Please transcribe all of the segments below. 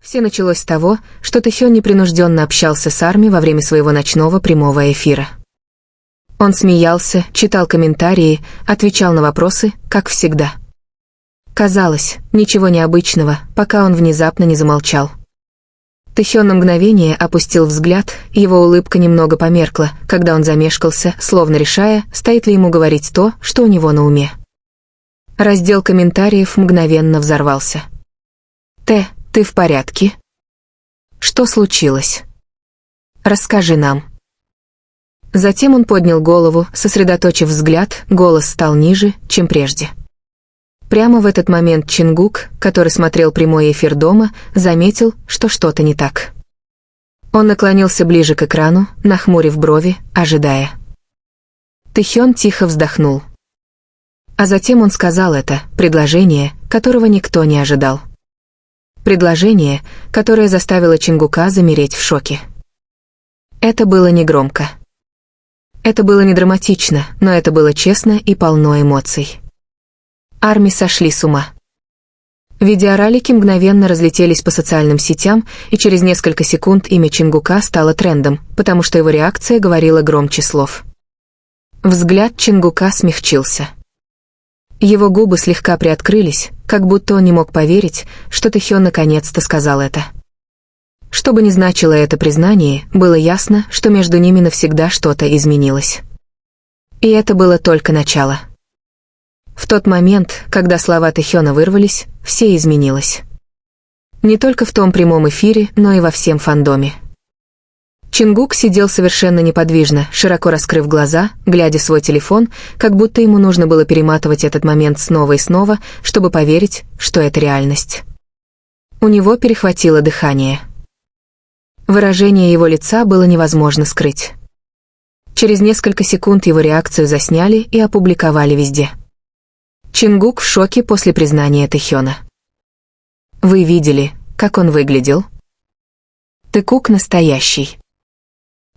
Все началось с того, что Тэхён непринужденно общался с Арми во время своего ночного прямого эфира. Он смеялся, читал комментарии, отвечал на вопросы, как всегда. Казалось, ничего необычного, пока он внезапно не замолчал. Тэхён на мгновение опустил взгляд, его улыбка немного померкла, когда он замешкался, словно решая, стоит ли ему говорить то, что у него на уме. Раздел комментариев мгновенно взорвался. Ты в порядке? Что случилось? Расскажи нам». Затем он поднял голову, сосредоточив взгляд, голос стал ниже, чем прежде. Прямо в этот момент Чингук, который смотрел прямой эфир дома, заметил, что что-то не так. Он наклонился ближе к экрану, нахмурив брови, ожидая. Тэхён тихо вздохнул. А затем он сказал это, предложение, которого никто не ожидал. Предложение, которое заставило Чингука замереть в шоке. Это было негромко. Это было не драматично, но это было честно и полно эмоций. Арми сошли с ума. Видеоролики мгновенно разлетелись по социальным сетям, и через несколько секунд имя Чингука стало трендом, потому что его реакция говорила громче слов. Взгляд Чингука смягчился. Его губы слегка приоткрылись, как будто он не мог поверить, что Тэхён наконец-то сказал это. Что бы ни значило это признание, было ясно, что между ними навсегда что-то изменилось. И это было только начало. В тот момент, когда слова Тэхёна вырвались, все изменилось. Не только в том прямом эфире, но и во всем фандоме. Чингук сидел совершенно неподвижно, широко раскрыв глаза, глядя в свой телефон, как будто ему нужно было перематывать этот момент снова и снова, чтобы поверить, что это реальность. У него перехватило дыхание. Выражение его лица было невозможно скрыть. Через несколько секунд его реакцию засняли и опубликовали везде. Чингук в шоке после признания Тэхёна. Вы видели, как он выглядел? Тэкук настоящий.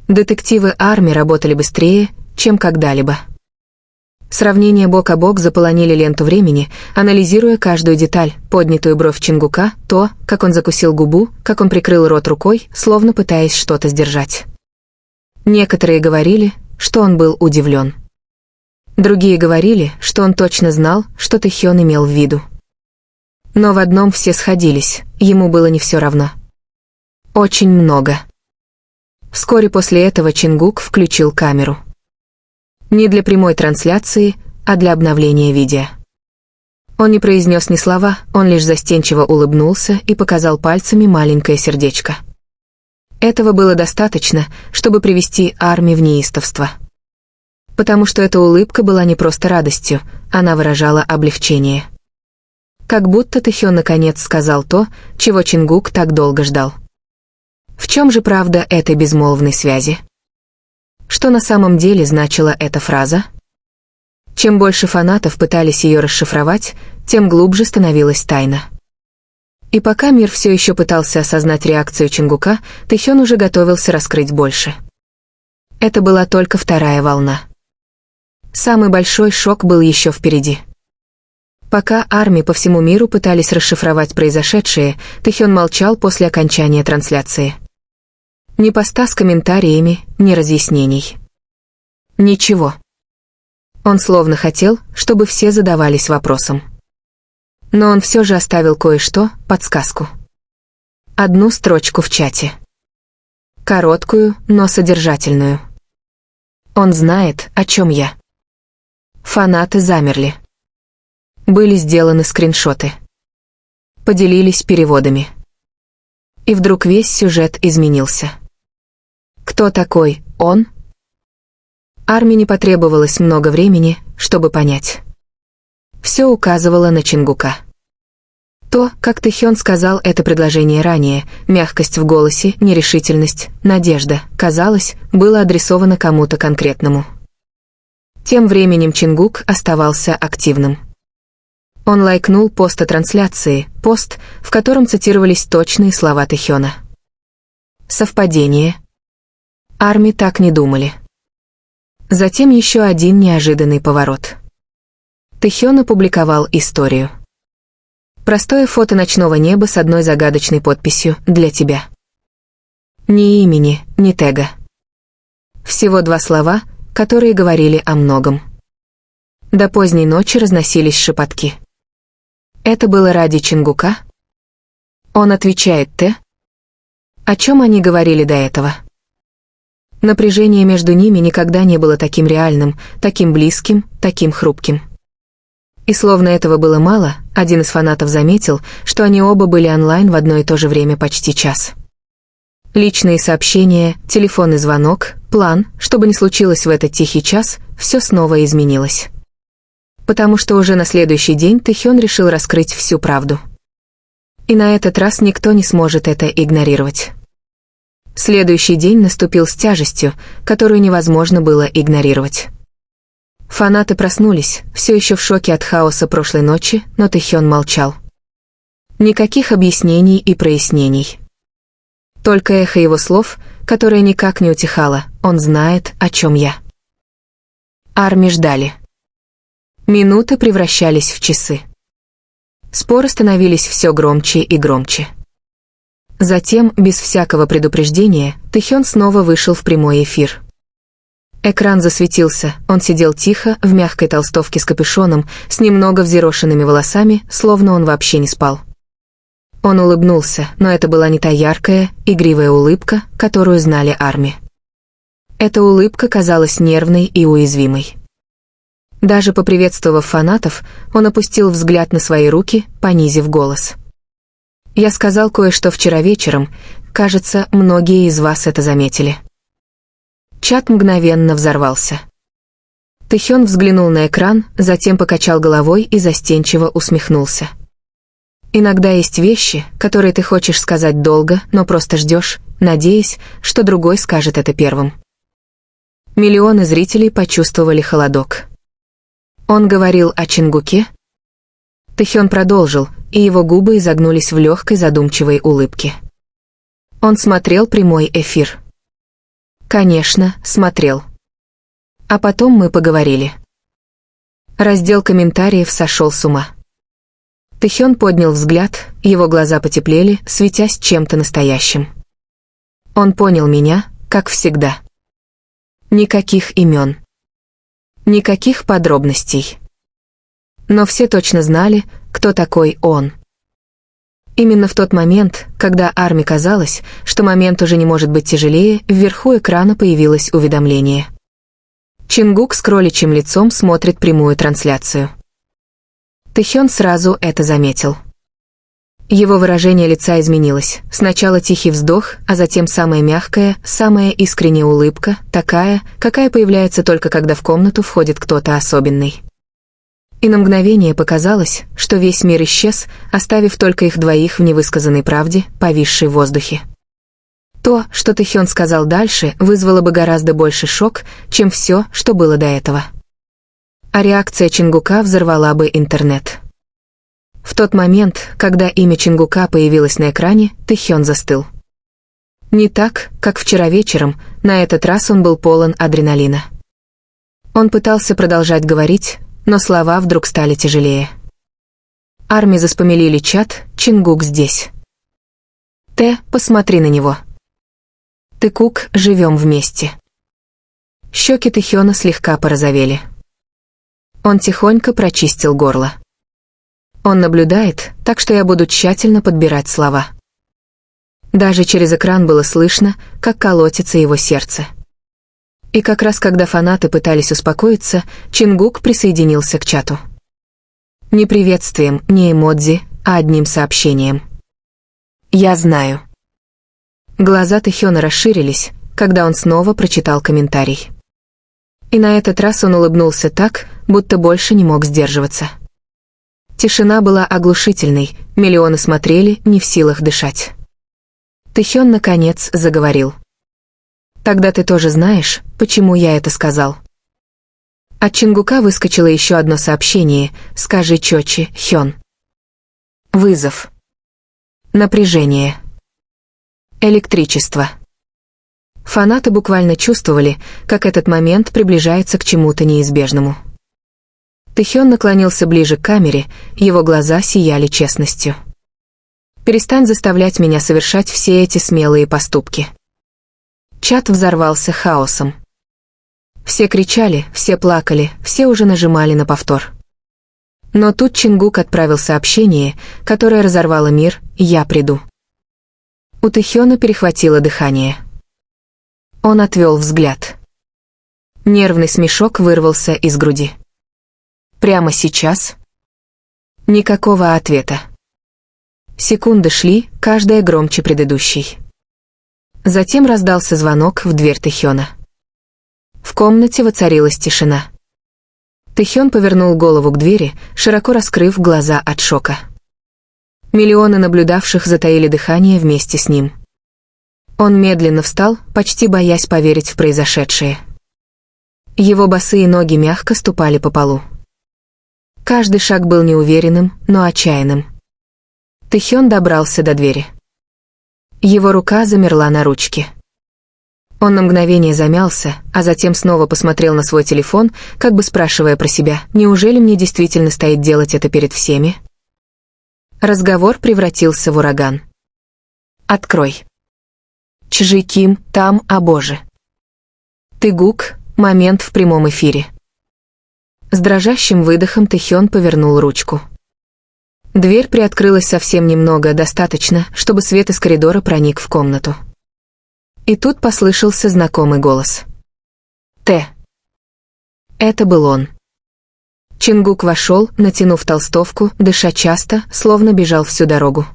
Детективы Арми работали быстрее, чем когда-либо. Сравнения бок о бок заполонили ленту времени, анализируя каждую деталь, поднятую бровь Чингука, то, как он закусил губу, как он прикрыл рот рукой, словно пытаясь что-то сдержать. Некоторые говорили, что он был удивлен. Другие говорили, что он точно знал, что Тэхён имел в виду. Но в одном все сходились, ему было не все равно. Очень много. Вскоре после этого Чингук включил камеру. Не для прямой трансляции, а для обновления видео. Он не произнес ни слова, он лишь застенчиво улыбнулся и показал пальцами маленькое сердечко. Этого было достаточно, чтобы привести Арми в неистовство. Потому что эта улыбка была не просто радостью, она выражала облегчение. Как будто Тэхён наконец сказал то, чего Чингук так долго ждал. В чем же правда этой безмолвной связи? Что на самом деле значила эта фраза? Чем больше фанатов пытались ее расшифровать, тем глубже становилась тайна. И пока мир все еще пытался осознать реакцию Чингука, Тэхён уже готовился раскрыть больше. Это была только вторая волна. Самый большой шок был еще впереди. Пока Арми по всему миру пытались расшифровать произошедшее, Тэхён молчал после окончания трансляции. Ни поста с комментариями, ни разъяснений. Ничего. Он словно хотел, чтобы все задавались вопросом. Но он все же оставил кое-что, подсказку. Одну строчку в чате. Короткую, но содержательную. Он знает, о чем я. Фанаты замерли. Были сделаны скриншоты. Поделились переводами. И вдруг весь сюжет изменился. Кто такой он? Арми не потребовалось много времени, чтобы понять. Все указывало на Чингука. То, как Тэхён сказал это предложение ранее, мягкость в голосе, нерешительность, надежда, казалось, было адресовано кому-то конкретному. Тем временем Чингук оставался активным. Он лайкнул пост о трансляции, пост, в котором цитировались точные слова Тэхёна. Совпадение? Арми так не думали. Затем еще один неожиданный поворот. Тэхён опубликовал историю. Простое фото ночного неба с одной загадочной подписью «Для тебя». Ни имени, ни тега. Всего 2 слова, которые говорили о многом. До поздней ночи разносились шепотки. Это было ради Чингука? Он отвечает «Т». О чем они говорили до этого? Напряжение между ними никогда не было таким реальным, таким близким, таким хрупким. И словно этого было мало, один из фанатов заметил, что они оба были онлайн в одно и то же время почти час. Личные сообщения, телефонный звонок, план, что бы ни случилось в этот тихий час, все снова изменилось. Потому что уже на следующий день Тэхён решил раскрыть всю правду. И на этот раз никто не сможет это игнорировать. Следующий день наступил с тяжестью, которую невозможно было игнорировать. Фанаты проснулись, все еще в шоке от хаоса прошлой ночи, но Тэхён молчал. Никаких объяснений и прояснений. Только эхо его слов, которое никак не утихало, он знает, о чем я. Арми ждали. Минуты превращались в часы. Споры становились все громче и громче. Затем, без всякого предупреждения, Тэхён снова вышел в прямой эфир. Экран засветился, он сидел тихо, в мягкой толстовке с капюшоном, с немного взъерошенными волосами, словно он вообще не спал. Он улыбнулся, но это была не та яркая, игривая улыбка, которую знали Арми. Эта улыбка казалась нервной и уязвимой. Даже поприветствовав фанатов, он опустил взгляд на свои руки, понизив голос. «Я сказал кое-что вчера вечером, кажется, многие из вас это заметили». Чат мгновенно взорвался. Тэхён взглянул на экран, затем покачал головой и застенчиво усмехнулся. Иногда есть вещи, которые ты хочешь сказать долго, но просто ждешь, надеясь, что другой скажет это первым. Миллионы зрителей почувствовали холодок. Он говорил о Чингуке? Тэхён продолжил, и его губы изогнулись в легкой задумчивой улыбке. Он смотрел прямой эфир. Конечно, смотрел. А потом мы поговорили. Раздел комментариев сошел с ума. Тэхён поднял взгляд, его глаза потеплели, светясь чем-то настоящим. Он понял меня, как всегда. Никаких имен. Никаких подробностей. Но все точно знали, кто такой он. Именно в тот момент, когда Арми казалось, что момент уже не может быть тяжелее, вверху экрана появилось уведомление. Чингук с кроличьим лицом смотрит прямую трансляцию. Тэхён сразу это заметил. Его выражение лица изменилось. Сначала тихий вздох, а затем самая мягкая, самая искренняя улыбка, такая, какая появляется только когда в комнату входит кто-то особенный. И на мгновение показалось, что весь мир исчез, оставив только их двоих в невысказанной правде, повисшей в воздухе. То, что Тэхён сказал дальше, вызвало бы гораздо больше шок, чем все, что было до этого. А реакция Чингука взорвала бы интернет. В тот момент, когда имя Чингука появилось на экране, Тэхён застыл. Не так, как вчера вечером, на этот раз он был полон адреналина. Он пытался продолжать говорить, но слова вдруг стали тяжелее. Арми заспамилили чат, Чингук здесь. Т, посмотри на него. Ты Кук, живем вместе. Щеки Тэхёна слегка порозовели. Он тихонько прочистил горло. Он наблюдает, так что я буду тщательно подбирать слова. Даже через экран было слышно, как колотится его сердце. И как раз когда фанаты пытались успокоиться, Чингук присоединился к чату. Не приветствием, не эмодзи, а одним сообщением. «Я знаю». Глаза Тэхёна расширились, когда он снова прочитал комментарий. И на этот раз он улыбнулся так, будто больше не мог сдерживаться. Тишина была оглушительной, миллионы смотрели, не в силах дышать. Тэхён наконец заговорил. «Тогда ты тоже знаешь, почему я это сказал». От Чингука выскочило еще одно сообщение: «Скажи чётче, Хён». Вызов. Напряжение. Электричество. Фанаты буквально чувствовали, как этот момент приближается к чему-то неизбежному. Тэхён наклонился ближе к камере, его глаза сияли честностью. «Перестань заставлять меня совершать все эти смелые поступки». Чат взорвался хаосом. Все кричали, все плакали, все уже нажимали на повтор. Но тут Чингук отправил сообщение, которое разорвало мир: «Я приду». У Тэхёна перехватило дыхание. Он отвел взгляд. Нервный смешок вырвался из груди. Прямо сейчас? Никакого ответа. Секунды шли, каждая громче предыдущей. Затем раздался звонок в дверь Тэхёна. В комнате воцарилась тишина. Тэхён повернул голову к двери, широко раскрыв глаза от шока. Миллионы наблюдавших затаили дыхание вместе с ним. Он медленно встал, почти боясь поверить в произошедшее. Его босые ноги мягко ступали по полу. Каждый шаг был неуверенным, но отчаянным. Тэхён добрался до двери. Его рука замерла на ручке. Он на мгновение замялся, а затем снова посмотрел на свой телефон, как бы спрашивая про себя: «Неужели мне действительно стоит делать это перед всеми?» Разговор превратился в ураган. «Открой. Чжи Ким, там, о боже. Ты Гук, момент в прямом эфире». С дрожащим выдохом Тэхён повернул ручку. Дверь приоткрылась совсем немного, достаточно, чтобы свет из коридора проник в комнату. И тут послышался знакомый голос. «Т». Это был он. Чингук вошел, натянув толстовку, дыша часто, словно бежал всю дорогу.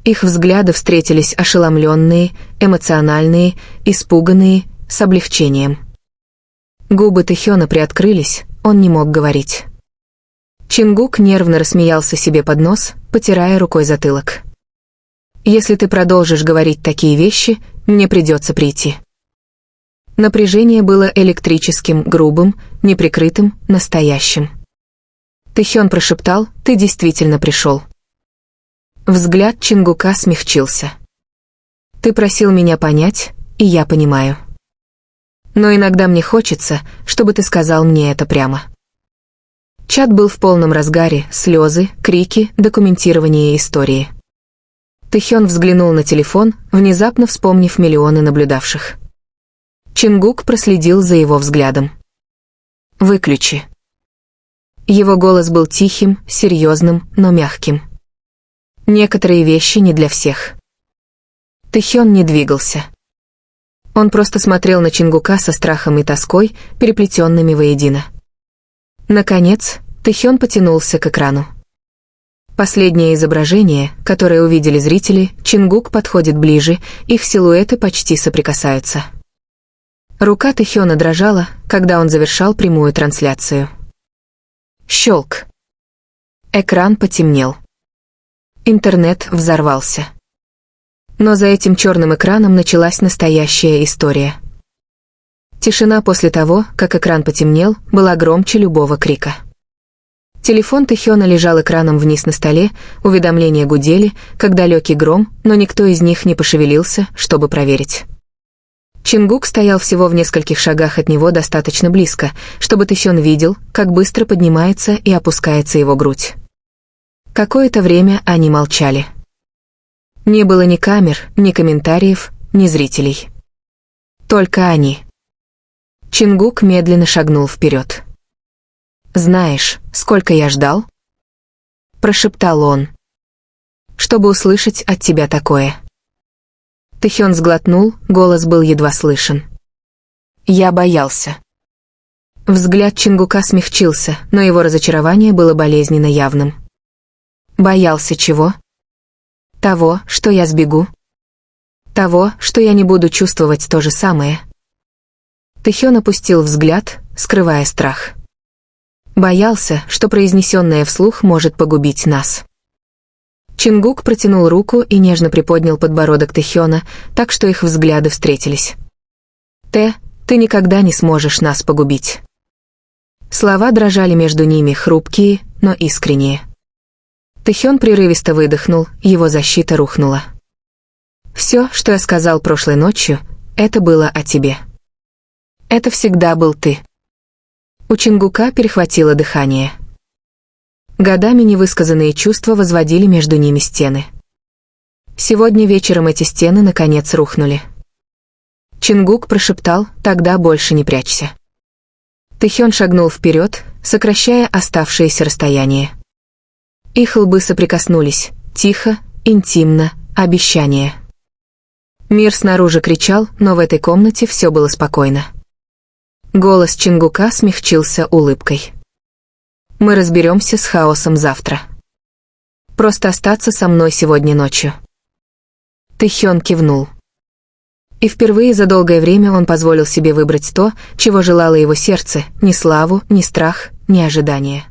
Их взгляды встретились ошеломленные, эмоциональные, испуганные, с облегчением. Губы Тэхёна приоткрылись, он не мог говорить. Чингук нервно рассмеялся себе под нос, потирая рукой затылок. «Если ты продолжишь говорить такие вещи, мне придется прийти». Напряжение было электрическим, грубым, неприкрытым, настоящим. Тэхён прошептал: «Ты действительно пришел». Взгляд Чингука смягчился. «Ты просил меня понять, и я понимаю. Но иногда мне хочется, чтобы ты сказал мне это прямо». Чат был в полном разгаре: слезы, крики, документирование истории. Тэхён взглянул на телефон, внезапно вспомнив миллионы наблюдавших. Чингук проследил за его взглядом. «Выключи». Его голос был тихим, серьезным, но мягким. «Некоторые вещи не для всех». Тэхён не двигался. Он просто смотрел на Чингука со страхом и тоской, переплетенными воедино. Наконец, Тэхён потянулся к экрану. Последнее изображение, которое увидели зрители: Чингук подходит ближе, их силуэты почти соприкасаются. Рука Тэхёна дрожала, когда он завершал прямую трансляцию. Щелк. Экран потемнел. Интернет взорвался. Но за этим черным экраном началась настоящая история. Тишина после того, как экран потемнел, была громче любого крика. Телефон Тэхёна лежал экраном вниз на столе, уведомления гудели, как далекий гром, но никто из них не пошевелился, чтобы проверить. Чингук стоял всего в нескольких шагах от него, достаточно близко, чтобы Тэхён видел, как быстро поднимается и опускается его грудь. Какое-то время они молчали. Не было ни камер, ни комментариев, ни зрителей. Только они. Чингук медленно шагнул вперед. «Знаешь, сколько я ждал?» Прошептал он. «Чтобы услышать от тебя такое». Тэхён сглотнул, голос был едва слышен. «Я боялся». Взгляд Чингука смягчился, но его разочарование было болезненно явным. «Боялся чего?» «Того, что я сбегу?» «Того, что я не буду чувствовать то же самое?» Тэхён опустил взгляд, скрывая страх. Боялся, что произнесенное вслух может погубить нас. Чингук протянул руку и нежно приподнял подбородок Тэхёна, так что их взгляды встретились. «Ты никогда не сможешь нас погубить». Слова дрожали между ними, хрупкие, но искренние. Тэхён прерывисто выдохнул, его защита рухнула. «Все, что я сказал прошлой ночью, это было о тебе. Это всегда был ты. У Чингука перехватило дыхание. Годами невысказанные чувства возводили между ними стены. Сегодня вечером эти стены наконец рухнули. Чингук прошептал: «Тогда больше не прячься». Тэхён шагнул вперед, сокращая оставшееся расстояние. Их лбы соприкоснулись, тихо, интимно, обещание. Мир снаружи кричал, но в этой комнате все было спокойно. Голос Чингука смягчился улыбкой. «Мы разберемся с хаосом завтра. Просто остаться со мной сегодня ночью». Тэхён кивнул. И впервые за долгое время он позволил себе выбрать то, чего желало его сердце, ни славу, ни страх, ни ожидание.